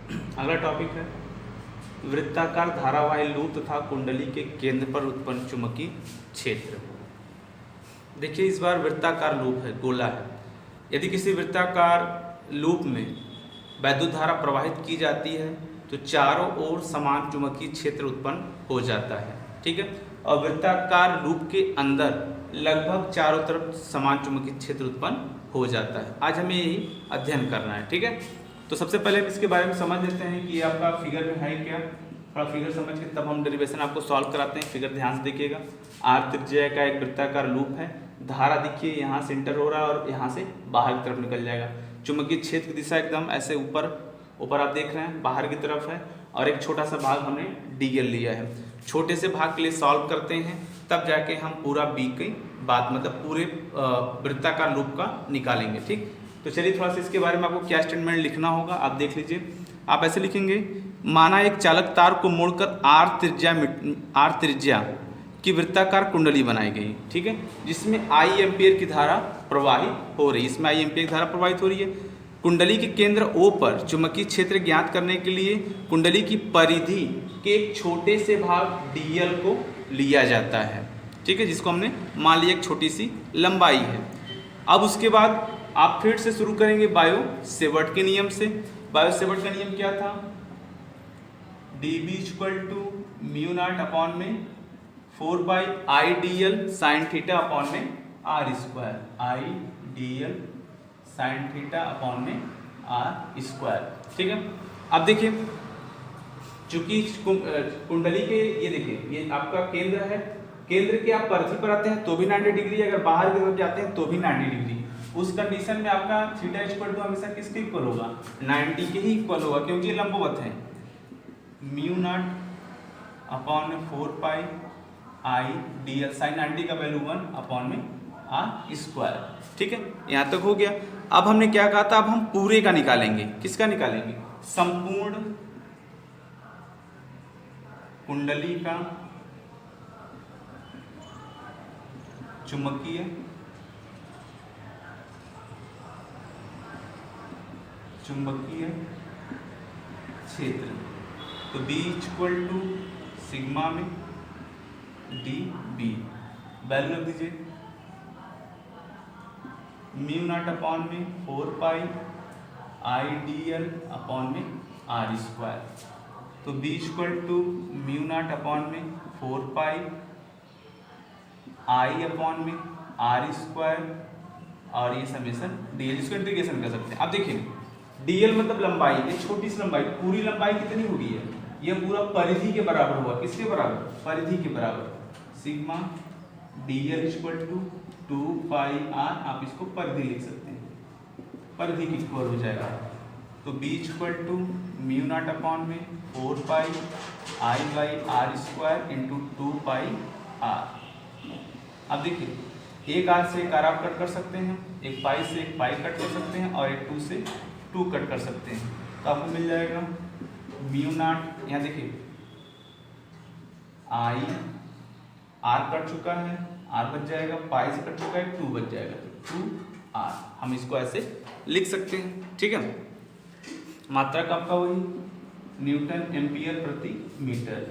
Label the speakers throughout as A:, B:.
A: अगला टॉपिक है वृत्ताकार धारावाही लूप तथा कुंडली के केंद्र पर उत्पन्न चुंबकीय क्षेत्र। देखिए इस बार वृत्ताकार लूप है, गोला है। यदि किसी वृत्ताकार लूप में वैद्युत धारा प्रवाहित की जाती है तो चारों ओर समान चुंबकीय क्षेत्र उत्पन्न हो जाता है, ठीक है। और वृत्ताकार लूप के अंदर लगभग चारों तरफ समान चुंबकीय क्षेत्र उत्पन्न हो जाता है। आज हमें यही अध्ययन करना है, ठीक है। तो सबसे पहले हम इसके बारे में समझ लेते हैं कि आपका फिगर में है क्या। थोड़ा फिगर समझ के तब हम डेरिवेशन आपको सॉल्व कराते हैं। फिगर ध्यान से देखिएगा। आर त्रिज्या का एक वृत्ताकार लूप है। धारा देखिए यहाँ से इंटर हो रहा है और यहाँ से बाहर की तरफ निकल जाएगा। चुंबकीय क्षेत्र की दिशा एकदम ऐसे ऊपर आप देख रहे हैं, बाहर की तरफ है। और एक छोटा सा भाग हमने डीएल लिया है। छोटे से भाग के लिए सॉल्व करते हैं, तब जाके हम पूरा बी की बात मतलब पूरे वृत्ताकार लूप का निकालेंगे, ठीक। तो चलिए थोड़ा सा इसके बारे में आपको क्या स्टेटमेंट लिखना होगा आप देख लीजिए। आप ऐसे लिखेंगे, माना एक चालक तार को मोड़कर आर त्रिज्या की वृत्ताकार कुंडली बनाई गई, ठीक है, जिसमें आई एम्पियर की धारा प्रवाहित हो रही है। इसमें आई एम्पियर की धारा प्रवाहित हो रही है। कुंडली के केंद्र ओ पर चुंबकीय क्षेत्र ज्ञात करने के लिए कुंडली की परिधि के एक छोटे से भाग डीएल को लिया जाता है, ठीक है, जिसको हमने मान लिया एक छोटी सी लंबाई है। अब उसके बाद आप फिर से शुरू करेंगे बायो सेवर्ट के नियम से। बायो सेवर्ट का नियम क्या था? dB equal to mu not upon में 4 by I D L sine theta upon में R square, I D L sine theta upon में आर स्क्वायर, ठीक है। अब देखिए चूंकि कुंडली के ये देखिए ये आपका केंद्र है। केंद्र के आप परिधि पर आते हैं तो भी 90 डिग्री, अगर बाहर की तरफ जाते हैं तो भी 90 डिग्री। उस कंडीशन में आपका थीटा इक्वल टू हमेशा किसके इक्वल होगा? 90 के ही इक्वल होगा, क्योंकि ये लंबवत है। म्यू नॉट अपॉन में 4 pi I D L sign 90 का वैल्यू 1 अपॉन में आर स्क्वायर, ठीक है। यहाँ तक हो गया। अब हमने क्या कहा था? अब हम पूरे का निकालेंगे। किसका निकालेंगे? संपूर्ण कुंडली का चुंबकीय क्षेत्र। तो B इक्वल टू सिग्मा में डी बी वैल्यू रख दीजिए। म्यू नॉट अपॉन में 4 pi I D L upon में आर स्क्वायर। तो B equal to mu not upon में 4 पाई आई अपॉन में आर स्क्वायर और ये समेसन डीएल, इसको इंटीग्रेशन कर सकते हैं। अब देखिए डीएल मतलब लंबाई, ये छोटी सी लंबाई, पूरी लंबाई कितनी होगी है? ये पूरा परिधि के बराबर हुआ। किसके बराबर? परिधि के बराबर। Sigma DL equal to 2 pi R, आप इसको परिधि लिख सकते हैं, परिधि की इक्वल हो जाएगा। तो B equal to mu not upon में 4 pi I by R square into 2 pi R. अब देखिए एक आर से एक आर आप कट कर सकते हैं, एक पाई से एक पाई कट कर सकते हैं और एक 2 से 2 कट कर सकते हैं। तो आपको मिल जाएगा म्यू नॉट, यहाँ देखिए आई आर कट चुका है, आर बच जाएगा, पाई से कट चुका है, 2 बच जाएगा, तो 2 आर। हम इसको ऐसे लिख सकते हैं, ठीक है। मात्रक आपका वही न्यूटन एम्पियर प्रति मीटर,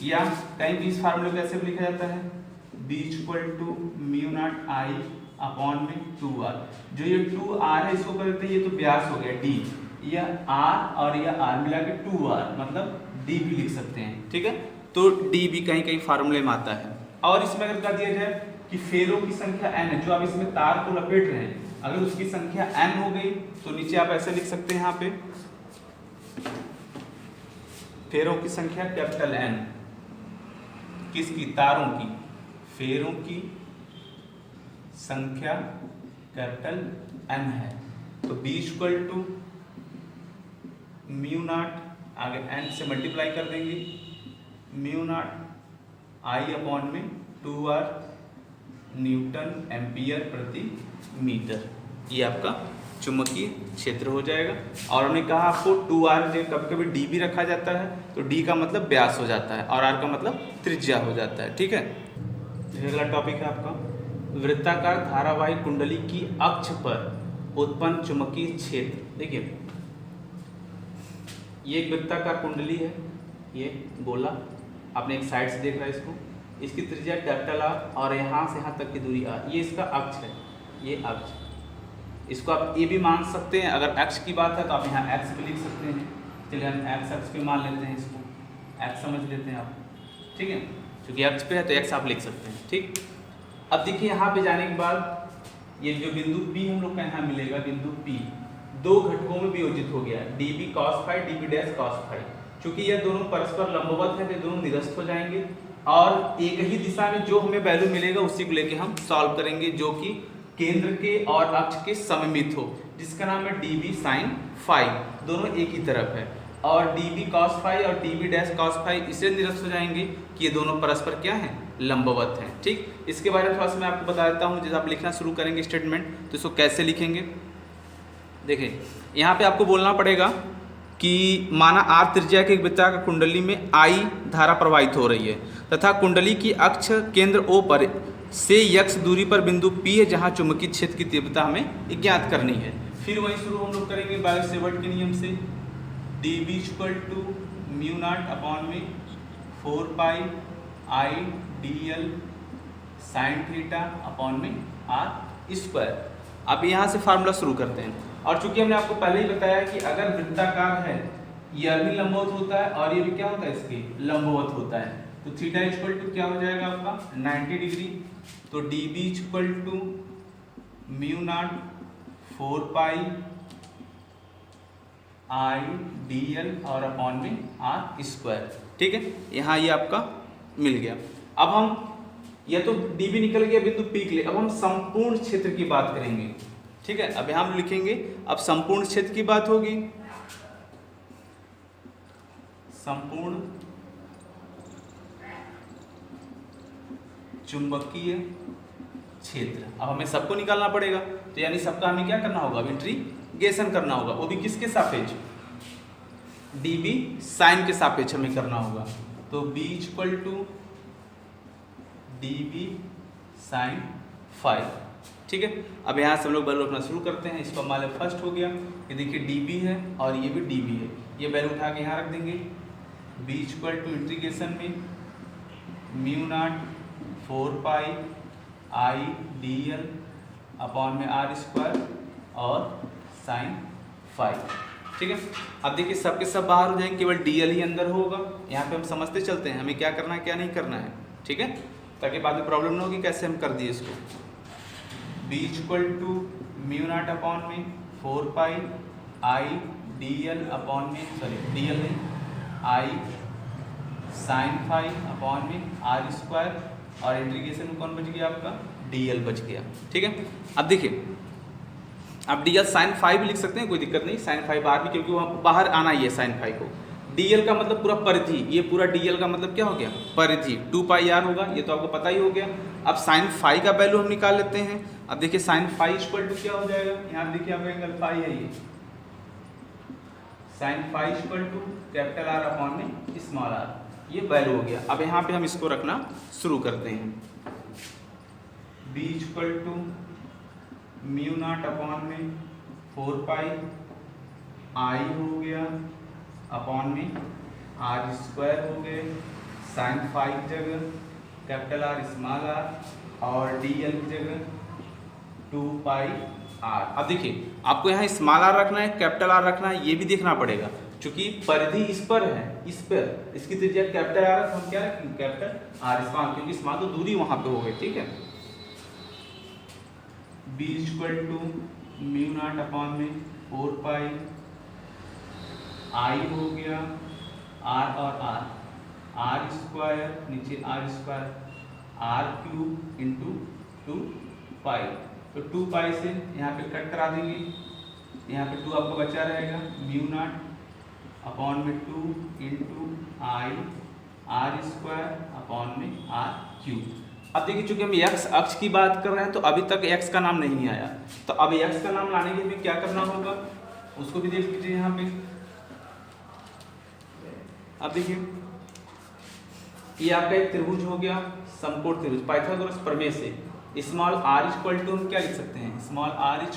A: या कहीं भी इस फार्मूले को ऐसे भी लिखा जाता है B equal to mu naught I upon में 2r। जो ये 2r है इसको कर देते हैं, ये तो व्यास हो गया d, यह r और यह r मिला के 2r मतलब d भी लिख सकते हैं, ठीक है। तो d भी कहीं कहीं फार्मूले में आता है। और इसमें अगर कर दिया जाए कि फेरों की संख्या n है, जो आप इसमें तार को लपेट रहे हैं, अगर उसकी संख्या n हो गई तो नीचे आप ऐसे लिख सकते हैं, यहाँ पे फेरों की संख्या कैपिटल N, किसकी? तारों की। फेरों की संख्या कैपिटल N है। तो B equal to mu naught, आगे N से मल्टीप्लाई कर देंगे, म्यू नॉट आई अपॉन में 2r न्यूटन एम्पियर प्रति मीटर। ये आपका चुंबकीय क्षेत्र हो जाएगा। और हमने कहा आपको 2r, कभी कभी d भी रखा जाता है, तो d का मतलब व्यास हो जाता है और r का मतलब त्रिज्या हो जाता है, ठीक है। अगला टॉपिक है आपका वृत्ताकार धारावाही कुंडली की अक्ष पर उत्पन्न चुंबकीय क्षेत्र। देखिए ये एक वृत्ताकार कुंडली है, ये गोला आपने एक साइड से देख रहा है इसको, इसकी त्रिज्या कैपिटल आर और यहाँ से यहाँ तक की दूरी आर, ये इसका अक्ष है, ये अक्ष, इसको आप ए भी मान सकते हैं। अगर अक्ष की बात है तो आप यहाँ एक्स भी लिख सकते हैं। चलिए हम एक्स अक्ष पे मान लेते हैं, इसको एक्स समझ लेते हैं आप, ठीक है, क्योंकि अक्ष पे है तो एक्स आप लिख सकते हैं, ठीक। अब देखिए यहाँ पे जाने के बाद ये जो बिंदु P हम लोग का यहाँ मिलेगा, बिंदु P दो घटकों में वियोजित हो गया, dB cos phi dB dash cos phi. चूंकि ये दोनों परस्पर लंबवत है तो दोनों निरस्त हो जाएंगे और एक ही दिशा में जो हमें वैल्यू मिलेगा उसी को लेके हम सॉल्व करेंगे, जो कि केंद्र के और अक्ष के सममित हो, जिसका नाम है dB sin फाई, दोनों एक ही तरफ है। और dB cos फाई और dB डैश cos फाई इसे निरस्त हो जाएंगे कि ये दोनों परस्पर क्या हैं, लंबवत हैं, ठीक। इसके बारे में थोड़ा सा मैं आपको बता देता हूँ। जब आप लिखना शुरू करेंगे स्टेटमेंट तो इसको कैसे लिखेंगे, देखिए यहाँ पे आपको बोलना पड़ेगा कि माना आर त्रिज्या के एक वृत्ताकार कुंडली में I धारा प्रवाहित हो रही है तथा कुंडली की अक्ष केंद्र O पर से x दूरी पर बिंदु P है जहाँ चुंबकीय क्षेत्र की तीव्रता हमें ज्ञात करनी है। फिर वहीं शुरू हम लोग करेंगे बायो-सेवर्ट के नियम से, dB = म्यू नॉट अपॉन में 4 पाई I dl sign theta upon में r स्क्वायर। अब यहाँ से फार्मूला शुरू करते हैं। और चूंकि हमने आपको पहले ही बताया कि अगर वृत्ताकार है यह भी लंबवत होता है और ये भी क्या होता है, इसके लंबवत होता है, तो थीटा = क्या हो जाएगा आपका 90 डिग्री। तो dB = mu naught 4 pi I dl और अपॉन में r स्क्वायर, ठीक है। यहाँ ये आपका मिल गया। अब हम यह तो dB निकल गया बिंदु P के लिए, अब हम संपूर्ण क्षेत्र की बात करेंगे, ठीक है। अब हम लिखेंगे, अब संपूर्ण क्षेत्र की बात होगी, संपूर्ण चुंबकीय क्षेत्र। अब हमें सबको निकालना पड़ेगा, तो यानी सबका हमें क्या करना होगा, इंटीग्रेशन करना होगा, वो भी किसके सापेक्ष, dB साइन के सापेक्ष हमें करना होगा। तो B = dB साइन फाई, ठीक है। अब यहाँ से हम लोग वैल्यू रखना शुरू करते हैं। इसको हमारे फर्स्ट हो गया, ये देखिए dB है और ये भी dB है, ये वैल्यू उठा के यहाँ रख देंगे। B = इंटीग्रेशन में mu naught 4 pi I dl upon में r स्क्वायर और साइन फाई, ठीक है। अब देखिए सबके सब बाहर हो जाएंगे, केवल dl ही अंदर होगा। यहाँ पे हम समझते चलते हैं हमें क्या करना है क्या नहीं करना है, ठीक है, ताकि बाद में प्रॉब्लम ना होगी कैसे हम कर दिए इसको। B = म्यू नॉट अपॉन में 4 पाई I dl अपॉन में dl नहीं I साइन फाई अपॉन में r स्क्वायर और इंटीग्रेशन में कौन बच गया आपका, dl बच गया, ठीक है। अब देखिए, अब dl साइन फाई भी लिख सकते हैं, कोई दिक्कत नहीं, साइन फाई बाहर भी, क्योंकि वहाँ बाहर आना ही है साइन फाई को। dl का मतलब पूरा परिधि, ये पूरा dl का मतलब क्या हो गया, परिधि 2 पाई r होगा, ये तो आपको पता ही हो गया। अब साइन फाई का वैल्यू हम निकाल लेते हैं। अब देखिए साइन फाई = क्या हो जाएगा, यहाँ देखिए आपका एंगल फाई है, ये साइन फाई = कैपिटल R अपॉन में स्मॉल r, ये वैल्यू हो गया। अब यहाँ पे हम इसको रखना शुरू करते हैं। B = म्यू नॉट अपॉन में 4 पाई I हो गया अपॉन में r स्क्वायर हो गए, साइन फाई की जगह कैपिटल R स्मॉल r और dl की जगह 2 पाई r। अब देखिए आपको यहाँ स्मॉल r रखना है, कैपिटल R रखना है, ये भी देखना पड़ेगा, क्योंकि परिधि इस पर है, इस पर इसकी त्रिज्या कैपिटल R है, तो हम क्या रखेंगे कैपिटल R स्मॉल, क्योंकि स्मॉल तो दूरी वहां पे हो गई, ठीक है। B = म्यू नॉट अपॉन में 4 पाई I हो गया R और R स्क्वायर नीचे R स्क्वायर r³ इंटू 2 पाई, तो 2 पाई से यहाँ पे कट करा देंगे, यहाँ पे 2 आपको बचा रहेगा, म्यू नॉट अपॉन में 2 into I r square upon में r³। अब देखिए चूंकि हम x अक्ष की बात कर रहे हैं तो अभी तक x का नाम नहीं आया, तो अब x का नाम लाने के लिए क्या करना होगा उसको भी देख लीजिए यहाँ पे। अब देखिए ये आपका एक त्रिभुज हो गया, समकोण त्रिभुज, पाइथागोरस प्रमेय से स्मॉल r = हम क्या लिख सकते हैं, स्मॉल r =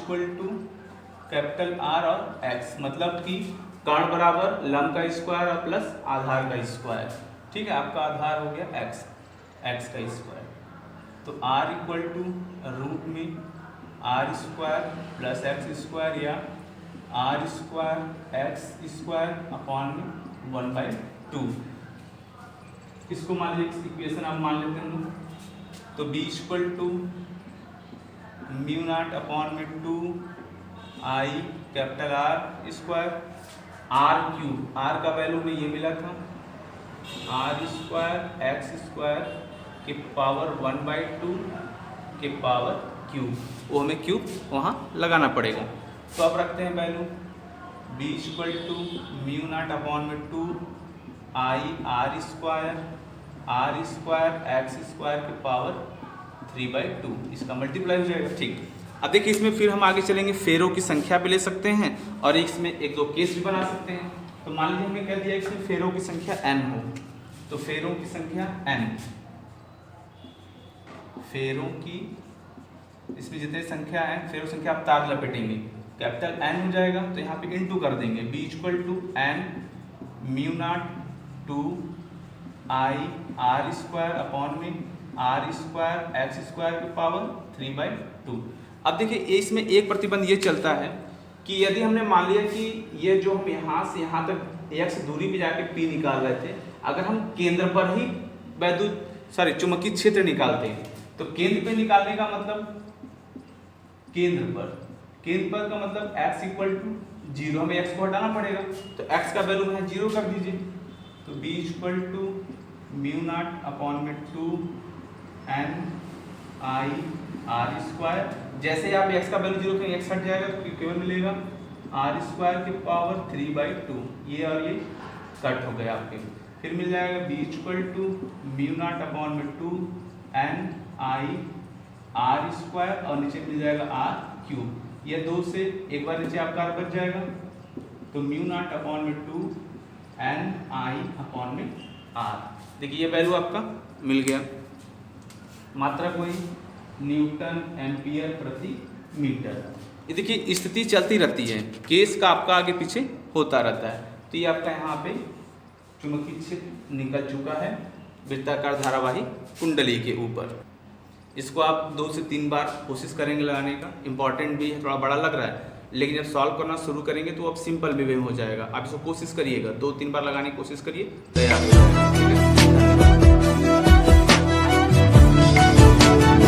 A: कैपिटल R और x, मतलब कि कर्ण बराबर लंब का स्क्वायर और प्लस आधार का स्क्वायर। ठीक है, आपका आधार हो गया x, x का स्क्वायर। तो r इक्वल टू रूट में r square plus x square या r square X square upon में 1/2। इसको मान लीजिए इक्वेशन आप मान लेते हैं। तो b equal to mu not upon में 2 i capital R square r cube, r का वैल्यू में ये मिला था r स्क्वायर एक्स स्क्वायर के पावर 1/2 के पावर क्यूब, वो हमें क्यूब वहाँ लगाना पड़ेगा। तो अब रखते हैं value b equal to mu not upon में 2 i r square X square के पावर 3/2, इसका मल्टीप्लाई हो जाएगा। ठीक, अब देखिए इसमें फिर हम आगे चलेंगे, फेरों की संख्या भी ले सकते हैं और इसमें एक दो केस भी बना सकते हैं। तो मान लीजिए हमने कह दिया इसमें फेरों की संख्या n हो, तो फेरों की संख्या n, फेरों की इसमें जितने संख्या है फेरों संख्या आप तार लपेटेंगे, कैपिटल N हो जाएगा। तो यहाँ पे इनटू कर देंगे, b equal to n mu naught 2 i r square upon में r स्क्वायर एक्स स्क्वायर की पावर 3/2। अब देखिए इसमें एक प्रतिबंध ये चलता है कि यदि हमने मान लिया कि ये जो हम यहाँ से यहाँ तक x दूरी पे जाके p निकाल रहे थे, अगर हम केंद्र पर ही वैद्युत चुंबकीय क्षेत्र निकालते हैं, तो केंद्र पे निकालने का मतलब केंद्र पर का मतलब x इक्वल टू 0, हमें x को हटाना पड़ेगा। तो x का वैल्यू है 0 कर दीजिए। तो b equal to mu not upon में 2 n i r स्क्वायर, जैसे आप x का वैल्यू 0 करेंगे x हट जाएगा तो केवल मिलेगा r स्क्वायर के पावर 3/2, ये और ये कट हो गया आपके। फिर मिल जाएगा b equal to mu not upon में 2 n i r स्क्वायर और नीचे मिल जाएगा r क्यूब, ये 2 से एक बार नीचे आपका r बच जाएगा। तो म्यू नॉट अपॉन में 2 n i अपॉन में r, देखिए ये वैल्यू आपका मिल गया। मात्रा कोई न्यूटन एम्पियर प्रति मीटर। ये देखिए स्थिति चलती रहती है, केस का आपका आगे पीछे होता रहता है। तो ये आपका यहाँ पे चुंबकीय क्षेत्र निकल चुका है वृत्ताकार धारावाही कुंडली के ऊपर। इसको आप 2 से 3 बार कोशिश करेंगे लगाने का, इंपॉर्टेंट भी है, थोड़ा बड़ा लग रहा है, लेकिन जब सॉल्व करना शुरू करेंगे तो अब सिंपल वे में हो जाएगा। आप इसको कोशिश करिएगा, 2-3 बार लगाने की कोशिश करिए, तैयार हो जाएगा।